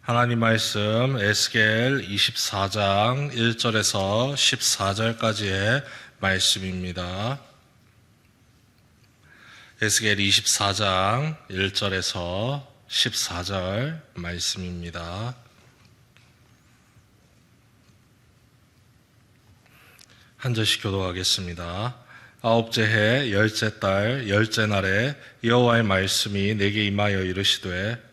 하나님 말씀 에스겔 24장 1절에서 14절까지의 말씀입니다. 에스겔 24장 1절에서 14절 말씀입니다. 한 절씩 교독하겠습니다. 아홉째 해 열째 달 열째 날에 여호와의 말씀이 내게 임하여 이르시되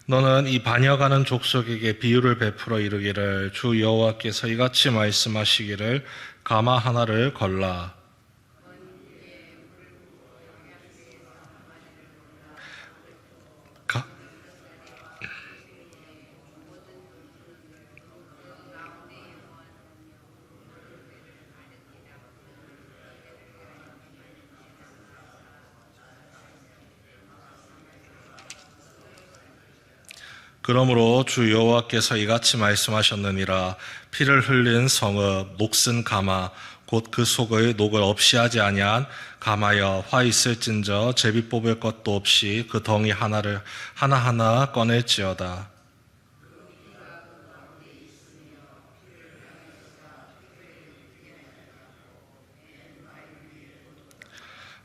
너는 이 반역하는 족속에게 비유를 베풀어 이르기를 주 여호와께서 이같이 말씀하시기를 가마 하나를 걸라. 그러므로 주 여호와께서 이같이 말씀하셨느니라. 피를 흘린 성읍 녹슨 가마 곧 그 속의 녹을 없이 하지 아니한 가마여 화 있을진저 제비 뽑을 것도 없이 그 덩이 하나를 하나하나 꺼낼지어다.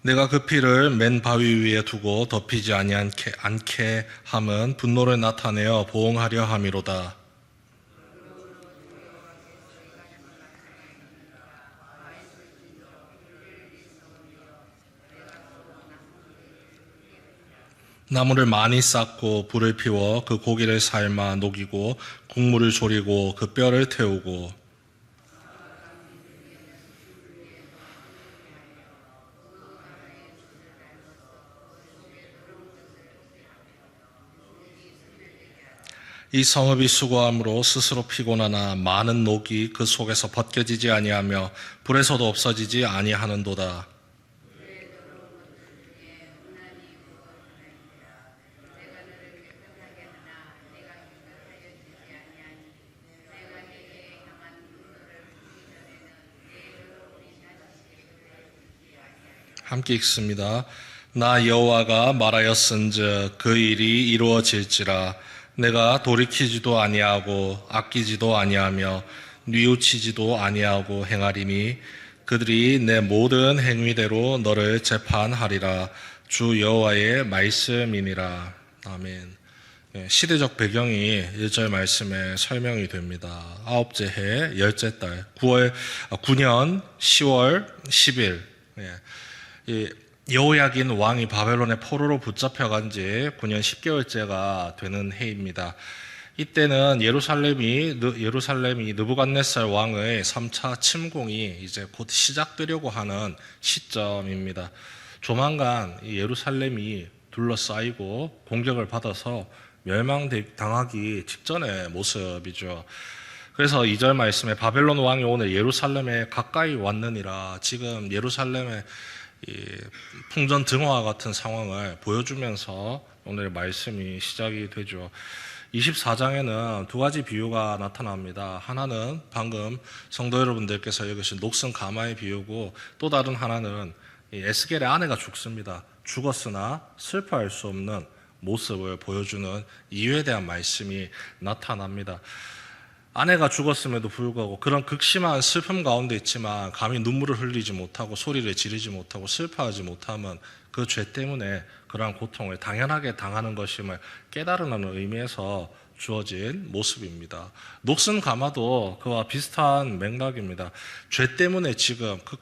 내가 그 피를 맨 바위 위에 두고 덮이지 않게 함은 분노를 나타내어 보응하려 함이로다. 나무를 많이 쌓고 불을 피워 그 고기를 삶아 녹이고 국물을 졸이고 그 뼈를 태우고 이 성읍이 수고함으로 스스로 피곤하나 많은 녹이 그 속에서 벗겨지지 아니하며 불에서도 없어지지 아니하는도다. 함께 읽습니다. 나 여호와가 말하였은즉 그 일이 이루어질지라. 내가 돌이키지도 아니하고 아끼지도 아니하며 뉘우치지도 아니하고 행하리니 그들이 내 모든 행위대로 너를 재판하리라. 주 여호와의 말씀이니라. 아멘. 시대적 배경이 1절 말씀에 설명이 됩니다. 아홉째 해 열째 달 9년 10월 10일 여호야긴 왕이 바벨론의 포로로 붙잡혀간 지 9년 10개월째가 되는 해입니다. 이때는 예루살렘이 느부갓네살 왕의 3차 침공이 이제 곧 시작되려고 하는 시점입니다. 조만간 예루살렘이 둘러싸이고 공격을 받아서 멸망당하기 직전의 모습이죠. 그래서 2절 말씀에 바벨론 왕이 오늘 예루살렘에 가까이 왔느니라. 지금 예루살렘의 풍전등화와 같은 상황을 보여주면서 오늘 말씀이 시작이 되죠. 24장에는 두 가지 비유가 나타납니다. 하나는 방금 성도 여러분들께서 읽으신 녹슨 가마의 비유고, 또 다른 하나는 에스겔의 아내가 죽습니다. 죽었으나 슬퍼할 수 없는 모습을 보여주는 이유에 대한 말씀이 나타납니다. 아내가 죽었음에도 불구하고 그런 극심한 슬픔 가운데 있지만 감히 눈물을 흘리지 못하고 소리를 지르지 못하고 슬퍼하지 못하면 그 죄 때문에 그러한 고통을 당연하게 당하는 것임을 깨달으라는 의미에서 주어진 모습입니다. 녹슨 가마도 그와 비슷한 맥락입니다. 죄 때문에 지금 그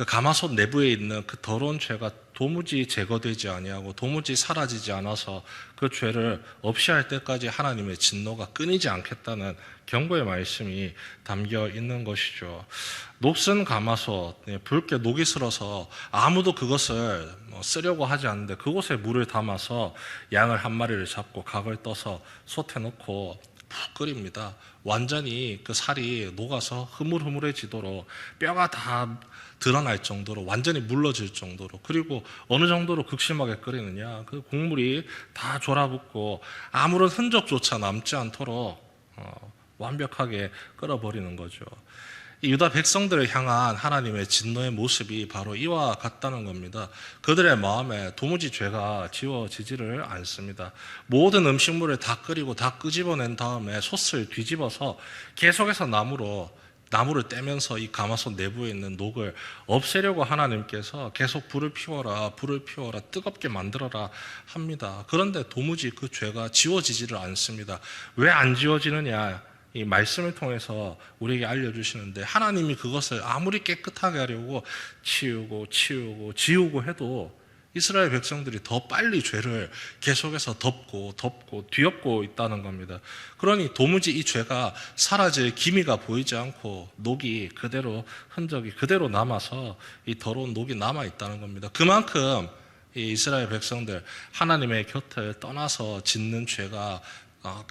가마솥 내부에 있는 그 더러운 죄가 도무지 제거되지 아니하고 도무지 사라지지 않아서 그 죄를 없이 할 때까지 하나님의 진노가 끊이지 않겠다는 경고의 말씀이 담겨 있는 것이죠. 녹슨 가마솥, 붉게 녹이 슬어서 아무도 그것을 쓰려고 하지 않는데 그곳에 물을 담아서 양을 한 마리를 잡고 각을 떠서 솥에 넣고 푹 끓입니다. 완전히 그 살이 녹아서 흐물흐물해지도록 뼈가 다 드러날 정도로 완전히 물러질 정도로, 그리고 어느 정도로 극심하게 끓이느냐, 그 국물이 다 졸아붙고 아무런 흔적조차 남지 않도록 완벽하게 끓어버리는 거죠. 이 유다 백성들을 향한 하나님의 진노의 모습이 바로 이와 같다는 겁니다. 그들의 마음에 도무지 죄가 지워지지를 않습니다. 모든 음식물을 다 끓이고 다 끄집어낸 다음에 솥을 뒤집어서 계속해서 나무를 떼면서 이 가마솥 내부에 있는 녹을 없애려고 하나님께서 계속 불을 피워라 뜨겁게 만들어라 합니다. 그런데 도무지 그 죄가 지워지지를 않습니다. 왜 안 지워지느냐? 이 말씀을 통해서 우리에게 알려주시는데, 하나님이 그것을 아무리 깨끗하게 하려고 지우고 해도 이스라엘 백성들이 더 빨리 죄를 계속해서 덮고 뒤엎고 있다는 겁니다. 그러니 도무지 이 죄가 사라질 기미가 보이지 않고 녹이 그대로, 흔적이 그대로 남아서 이 더러운 녹이 남아 있다는 겁니다. 그만큼 이 이스라엘 백성들, 하나님의 곁을 떠나서 짓는 죄가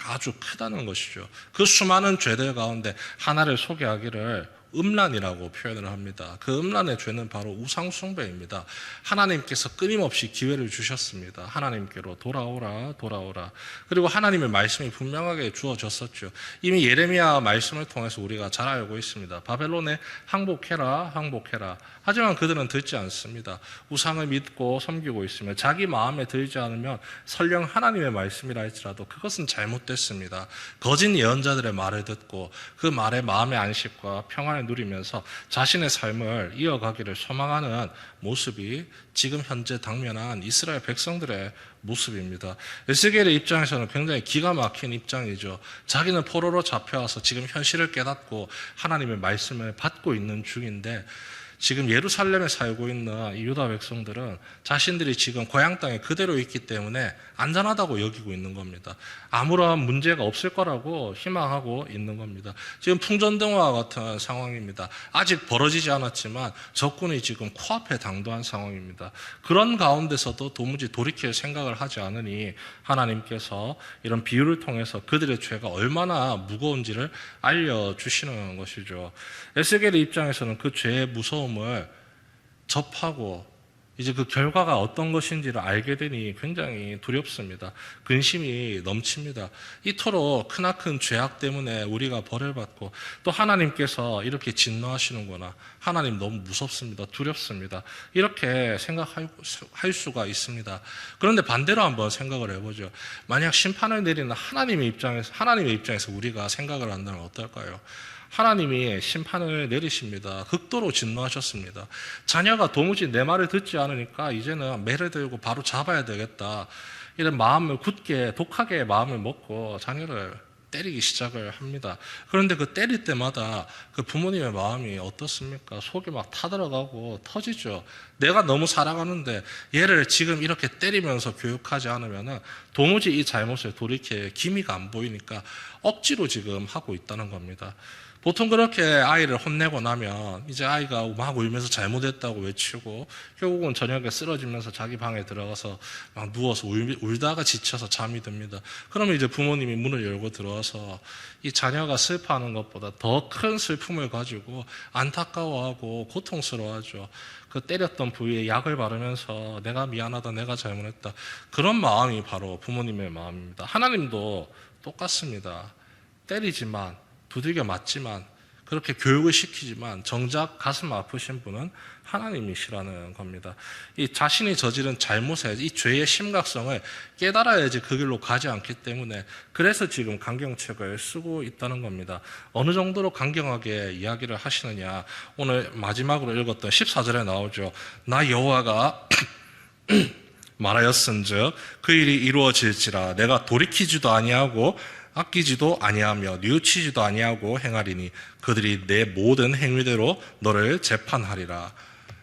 아주 크다는 것이죠. 그 수많은 죄들 가운데 하나를 소개하기를 음란이라고 표현을 합니다. 그 음란의 죄는 바로 우상숭배입니다. 하나님께서 끊임없이 기회를 주셨습니다. 하나님께로 돌아오라. 그리고 하나님의 말씀이 분명하게 주어졌었죠. 이미 예레미야 말씀을 통해서 우리가 잘 알고 있습니다. 바벨론에 항복해라. 하지만 그들은 듣지 않습니다. 우상을 믿고 섬기고 있으며 자기 마음에 들지 않으면 설령 하나님의 말씀이라 할지라도 그것은 잘못됐습니다. 거짓 예언자들의 말을 듣고 그 말에 마음의 안식과 평안을 누리면서 자신의 삶을 이어가기를 소망하는 모습이 지금 현재 당면한 이스라엘 백성들의 모습입니다. 에스겔의 입장에서는 굉장히 기가 막힌 입장이죠. 자기는 포로로 잡혀와서 지금 현실을 깨닫고 하나님의 말씀을 받고 있는 중인데, 지금 예루살렘에 살고 있는 이 유다 백성들은 자신들이 지금 고향 땅에 그대로 있기 때문에 안전하다고 여기고 있는 겁니다. 아무런 문제가 없을 거라고 희망하고 있는 겁니다. 지금 풍전등화와 같은 상황입니다. 아직 벌어지지 않았지만 적군이 지금 코앞에 당도한 상황입니다. 그런 가운데서도 도무지 돌이킬 생각을 하지 않으니 하나님께서 이런 비유를 통해서 그들의 죄가 얼마나 무거운지를 알려주시는 것이죠. 에스겔의 입장에서는 그 죄의 무서움을 접하고 이제 그 결과가 어떤 것인지를 알게 되니 굉장히 두렵습니다. 근심이 넘칩니다. 이토록 크나큰 죄악 때문에 우리가 벌을 받고 또 하나님께서 이렇게 진노하시는구나. 하나님 너무 무섭습니다. 두렵습니다. 이렇게 생각할 수가 있습니다. 그런데 반대로 한번 생각을 해보죠. 만약 심판을 내리는 하나님의 입장에서 우리가 생각을 한다면 어떨까요? 하나님이 심판을 내리십니다. 극도로 진노하셨습니다. 자녀가 도무지 내 말을 듣지 않으니까 이제는 매를 들고 바로 잡아야 되겠다. 이런 마음을 독하게 마음을 먹고 자녀를 때리기 시작을 합니다. 그런데 그 때릴 때마다 그 부모님의 마음이 어떻습니까? 속이 막 타들어가고 터지죠. 내가 너무 사랑하는데 얘를 지금 이렇게 때리면서 교육하지 않으면 도무지 이 잘못을 돌이킬 기미가 안 보이니까 억지로 지금 하고 있다는 겁니다. 보통 그렇게 아이를 혼내고 나면 이제 아이가 막 울면서 잘못했다고 외치고 결국은 저녁에 쓰러지면서 자기 방에 들어가서 막 누워서 울다가 지쳐서 잠이 듭니다. 그러면 이제 부모님이 문을 열고 들어와서 이 자녀가 슬퍼하는 것보다 더 큰 슬픔을 가지고 안타까워하고 고통스러워하죠. 그 때렸던 부위에 약을 바르면서 내가 미안하다, 내가 잘못했다. 그런 마음이 바로 부모님의 마음입니다. 하나님도 똑같습니다. 때리지만, 두들겨 맞지만, 그렇게 교육을 시키지만 정작 가슴 아프신 분은 하나님이시라는 겁니다. 이 자신이 저지른 잘못에 이 죄의 심각성을 깨달아야지 그 길로 가지 않기 때문에 그래서 지금 강경책을 쓰고 있다는 겁니다. 어느 정도로 강경하게 이야기를 하시느냐, 오늘 마지막으로 읽었던 14절에 나오죠. 나 여호와가 말하였은즉 그 일이 이루어질지라 내가 돌이키지도 아니하고 아끼지도 아니하며 뉘우치지도 아니하고 행하리니 그들이 내 모든 행위대로 너를 재판하리라.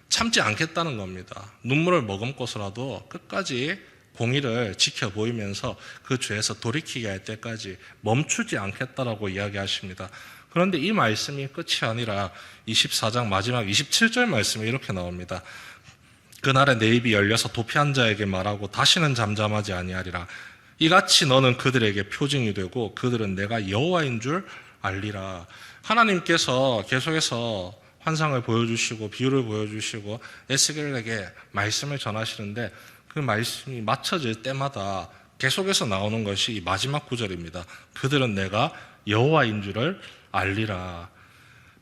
참지 않겠다는 겁니다. 눈물을 머금고서라도 끝까지 공의를 지켜보이면서 그 죄에서 돌이키게 할 때까지 멈추지 않겠다라고 이야기하십니다. 그런데 이 말씀이 끝이 아니라 24장 마지막 27절 말씀이 이렇게 나옵니다. 그날에 내 입이 열려서 도피한 자에게 말하고 다시는 잠잠하지 아니하리라. 이같이 너는 그들에게 표징이 되고 그들은 내가 여호와인 줄 알리라. 하나님께서 계속해서 환상을 보여주시고 비유를 보여주시고 에스겔에게 말씀을 전하시는데 그 말씀이 맞춰질 때마다 계속해서 나오는 것이 이 마지막 구절입니다. 그들은 내가 여호와인 줄을 알리라.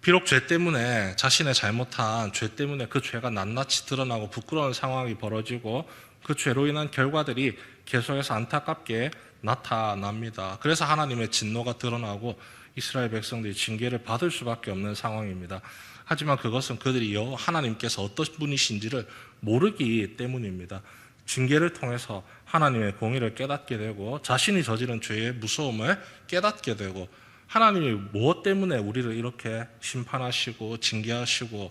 비록 죄 때문에 자신의 잘못한 죄 때문에 그 죄가 낱낱이 드러나고 부끄러운 상황이 벌어지고 그 죄로 인한 결과들이 계속해서 안타깝게 나타납니다. 그래서 하나님의 진노가 드러나고 이스라엘 백성들이 징계를 받을 수밖에 없는 상황입니다. 하지만 그것은 그들이 하나님께서 어떤 분이신지를 모르기 때문입니다. 징계를 통해서 하나님의 공의를 깨닫게 되고 자신이 저지른 죄의 무서움을 깨닫게 되고 하나님이 무엇 때문에 우리를 이렇게 심판하시고 징계하시고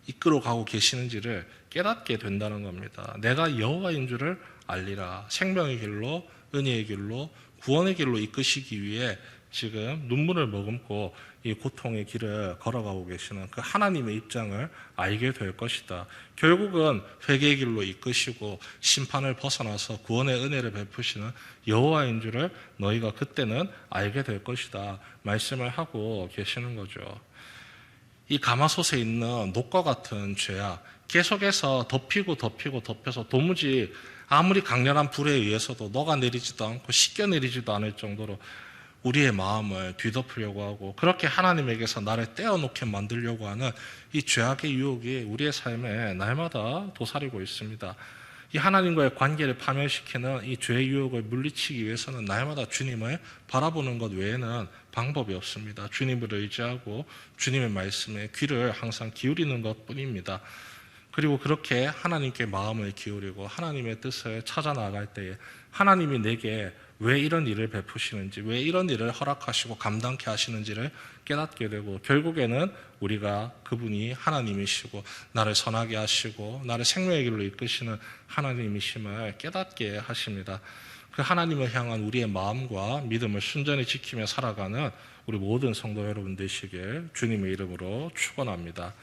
이끌어가고 계시는지를 깨닫게 된다는 겁니다. 내가 여호와인 줄을 알리라. 생명의 길로, 은혜의 길로, 구원의 길로 이끄시기 위해 지금 눈물을 머금고 이 고통의 길을 걸어가고 계시는 그 하나님의 입장을 알게 될 것이다. 결국은 회개의 길로 이끄시고 심판을 벗어나서 구원의 은혜를 베푸시는 여호와인 줄을 너희가 그때는 알게 될 것이다. 말씀을 하고 계시는 거죠. 이 가마솥에 있는 녹과 같은 죄악, 계속해서 덮여서 도무지 아무리 강렬한 불에 의해서도 녹아내리지도 않고 씻겨내리지도 않을 정도로 우리의 마음을 뒤덮으려고 하고 그렇게 하나님에게서 나를 떼어놓게 만들려고 하는 이 죄악의 유혹이 우리의 삶에 날마다 도사리고 있습니다. 이 하나님과의 관계를 파멸시키는 이 죄의 유혹을 물리치기 위해서는 날마다 주님을 바라보는 것 외에는 방법이 없습니다. 주님을 의지하고 주님의 말씀에 귀를 항상 기울이는 것뿐입니다. 그리고 그렇게 하나님께 마음을 기울이고 하나님의 뜻을 찾아 나갈 때에 하나님이 내게 왜 이런 일을 베푸시는지, 왜 이런 일을 허락하시고 감당케 하시는지를 깨닫게 되고 결국에는 우리가 그분이 하나님이시고 나를 선하게 하시고 나를 생명의 길로 이끄시는 하나님이심을 깨닫게 하십니다. 그 하나님을 향한 우리의 마음과 믿음을 순전히 지키며 살아가는 우리 모든 성도 여러분 되시길 주님의 이름으로 축원합니다.